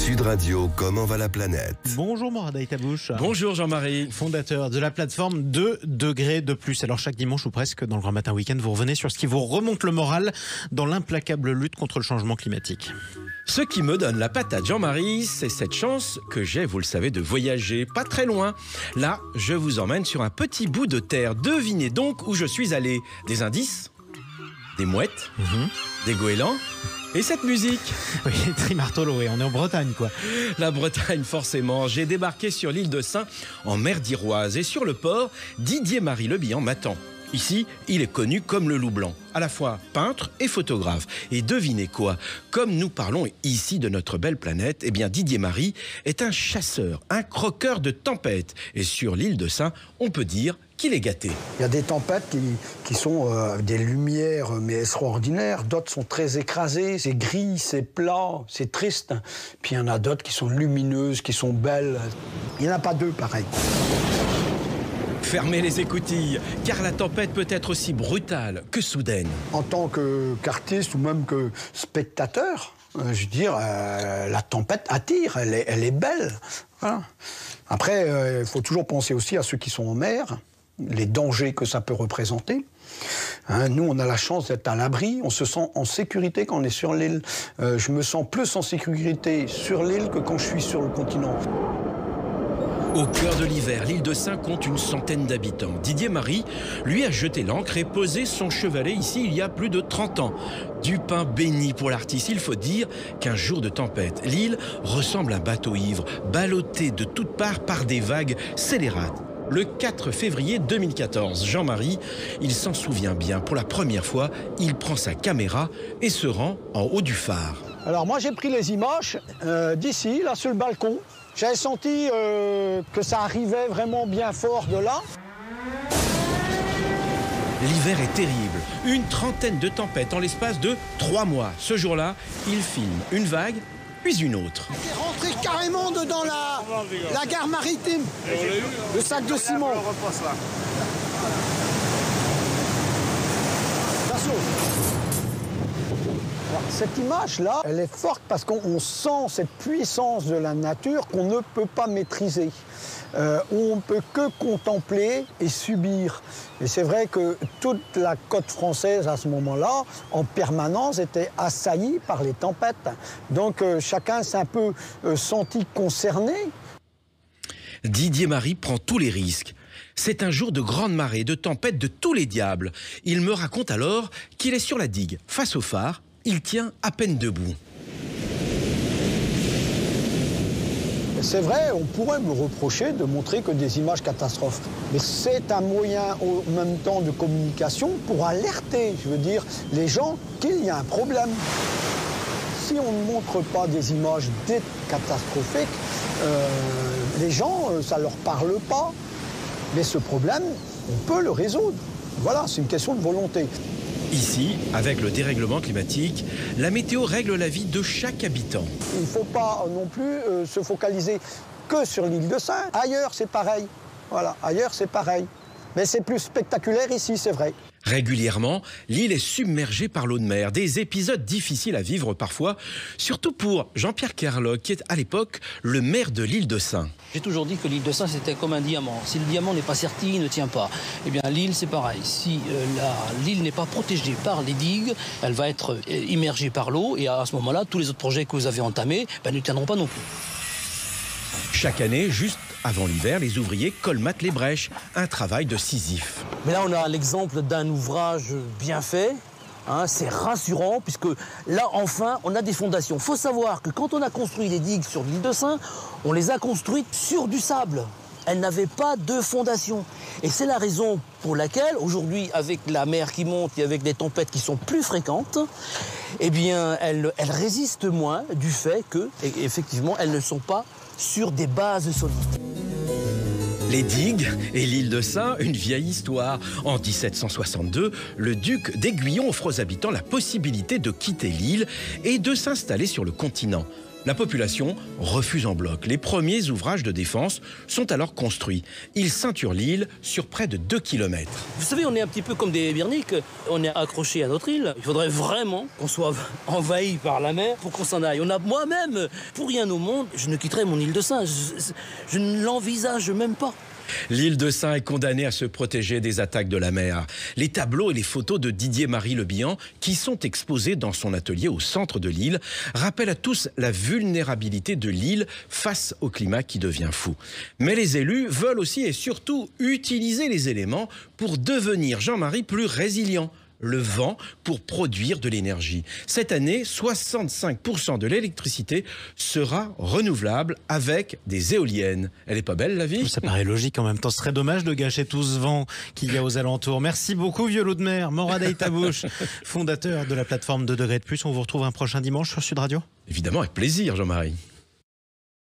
Sud Radio, comment va la planète? Bonjour Morad Aïtabouche. Bonjour Jean-Marie. Fondateur de la plateforme 2 degrés de plus. Alors chaque dimanche ou presque dans le Grand Matin Week-end, vous revenez sur ce qui vous remonte le moral dans l'implacable lutte contre le changement climatique. Ce qui me donne la patate, Jean-Marie, c'est cette chance que j'ai, vous le savez, de voyager pas très loin. Là, je vous emmène sur un petit bout de terre. Devinez donc où je suis allé. Des indices, des mouettes, des goélands et cette musique. Oui, Trimartolo, et on est en Bretagne, quoi. La Bretagne, forcément. J'ai débarqué sur l'île de Sein, en mer d'Iroise. Et sur le port, Didier-Marie Le Bihan m'attend. Ici, il est connu comme le Loup Blanc, à la fois peintre et photographe. Et devinez quoi? Comme nous parlons ici de notre belle planète, eh bien Didier-Marie est un chasseur, un croqueur de tempêtes. Et sur l'île de Sein, on peut dire qu'il est gâté. Il y a des tempêtes qui sont des lumières mais extraordinaires, d'autres sont très écrasées, c'est gris, c'est plat, c'est triste. Puis il y en a d'autres qui sont lumineuses, qui sont belles. Il n'y en a pas deux pareils. Fermez les écoutilles, car la tempête peut être aussi brutale que soudaine. En tant qu'artiste ou même que spectateur, je veux dire, la tempête attire, elle est belle. Voilà. Après, il faut toujours penser aussi à ceux qui sont en mer, les dangers que ça peut représenter. Nous, on a la chance d'être à l'abri, on se sent en sécurité quand on est sur l'île. Je me sens plus en sécurité sur l'île que quand je suis sur le continent. Au cœur de l'hiver, l'île de Sein compte une centaine d'habitants. Didier-Marie, lui, a jeté l'ancre et posé son chevalet ici il y a plus de 30 ans. Du pain béni pour l'artiste. Il faut dire qu'un jour de tempête, l'île ressemble à un bateau ivre, ballotté de toutes parts par des vagues scélérates. Le 4 février 2014, Jean-Marie, il s'en souvient bien. Pour la première fois, il prend sa caméra et se rend en haut du phare. Alors moi, j'ai pris les images d'ici, là, sur le balcon. J'avais senti que ça arrivait vraiment bien fort de là. L'hiver est terrible. Une trentaine de tempêtes en l'espace de 3 mois. Ce jour-là, il filme une vague, puis une autre. C'est rentré carrément dedans la gare maritime. Le sac de ciment. Cette image-là, elle est forte parce qu'on sent cette puissance de la nature qu'on ne peut pas maîtriser, où on ne peut que contempler et subir. Et c'est vrai que toute la côte française à ce moment-là, en permanence, était assaillie par les tempêtes. Donc chacun s'est un peu senti concerné. Didier-Marie prend tous les risques. C'est un jour de grande marée, de tempête, de tous les diables. Il me raconte alors qu'il est sur la digue, face au phare. Il tient à peine debout. C'est vrai, on pourrait me reprocher de montrer que des images catastrophes. Mais c'est un moyen en même temps de communication pour alerter, je veux dire, les gens qu'il y a un problème. Si on ne montre pas des images catastrophiques, les gens, ça ne leur parle pas. Mais ce problème, on peut le résoudre. Voilà, c'est une question de volonté. Ici, avec le dérèglement climatique, la météo règle la vie de chaque habitant. Il ne faut pas non plus se focaliser que sur l'île de Sein. Ailleurs, c'est pareil. Voilà, ailleurs, c'est pareil. Mais c'est plus spectaculaire ici, c'est vrai. Régulièrement, l'île est submergée par l'eau de mer. Des épisodes difficiles à vivre parfois, surtout pour Jean-Pierre Kerlock, qui est à l'époque le maire de l'île de Sein. J'ai toujours dit que l'île de Sein, c'était comme un diamant. Si le diamant n'est pas serti, il ne tient pas. Eh bien, l'île, c'est pareil. Si l'île n'est pas protégée par les digues, elle va être immergée par l'eau. Et à ce moment-là, tous les autres projets que vous avez entamés ne tiendront pas non plus. Chaque année, juste avant l'hiver, les ouvriers colmatent les brèches. Un travail de Sisyphe. Mais là, on a l'exemple d'un ouvrage bien fait. C'est rassurant, puisque là, enfin, on a des fondations. Il faut savoir que quand on a construit les digues sur l'île de Sein, on les a construites sur du sable. Elles n'avaient pas de fondation. Et c'est la raison pour laquelle, aujourd'hui, avec la mer qui monte et avec des tempêtes qui sont plus fréquentes, eh bien, elles résistent moins du fait que, effectivement, elles ne sont pas sur des bases solides. Les digues et l'île de Sein, une vieille histoire. En 1762, le duc d'Aiguillon offre aux habitants la possibilité de quitter l'île et de s'installer sur le continent. La population refuse en bloc. Les premiers ouvrages de défense sont alors construits. Ils ceinturent l'île sur près de 2 km. Vous savez, on est un petit peu comme des Berniques. On est accroché à notre île. Il faudrait vraiment qu'on soit envahi par la mer pour qu'on s'en aille. Moi-même, pour rien au monde, je ne quitterai mon île de Sein. Je ne l'envisage même pas. L'île de Sein est condamnée à se protéger des attaques de la mer. Les tableaux et les photos de Didier-Marie Le Bihan, qui sont exposés dans son atelier au centre de l'île, rappellent à tous la vulnérabilité de l'île face au climat qui devient fou. Mais les élus veulent aussi et surtout utiliser les éléments pour devenir, Jean-Marie, plus résilient. Le vent pour produire de l'énergie. Cette année, 65% de l'électricité sera renouvelable avec des éoliennes. Elle est pas belle, la vie ? Ça paraît logique en même temps. Ce serait dommage de gâcher tout ce vent qu'il y a aux alentours. Merci beaucoup, Vieux Loup de Mer. Morad Aytabouch, fondateur de la plateforme 2 degrés de plus. On vous retrouve un prochain dimanche sur Sud Radio. Évidemment, avec plaisir, Jean-Marie.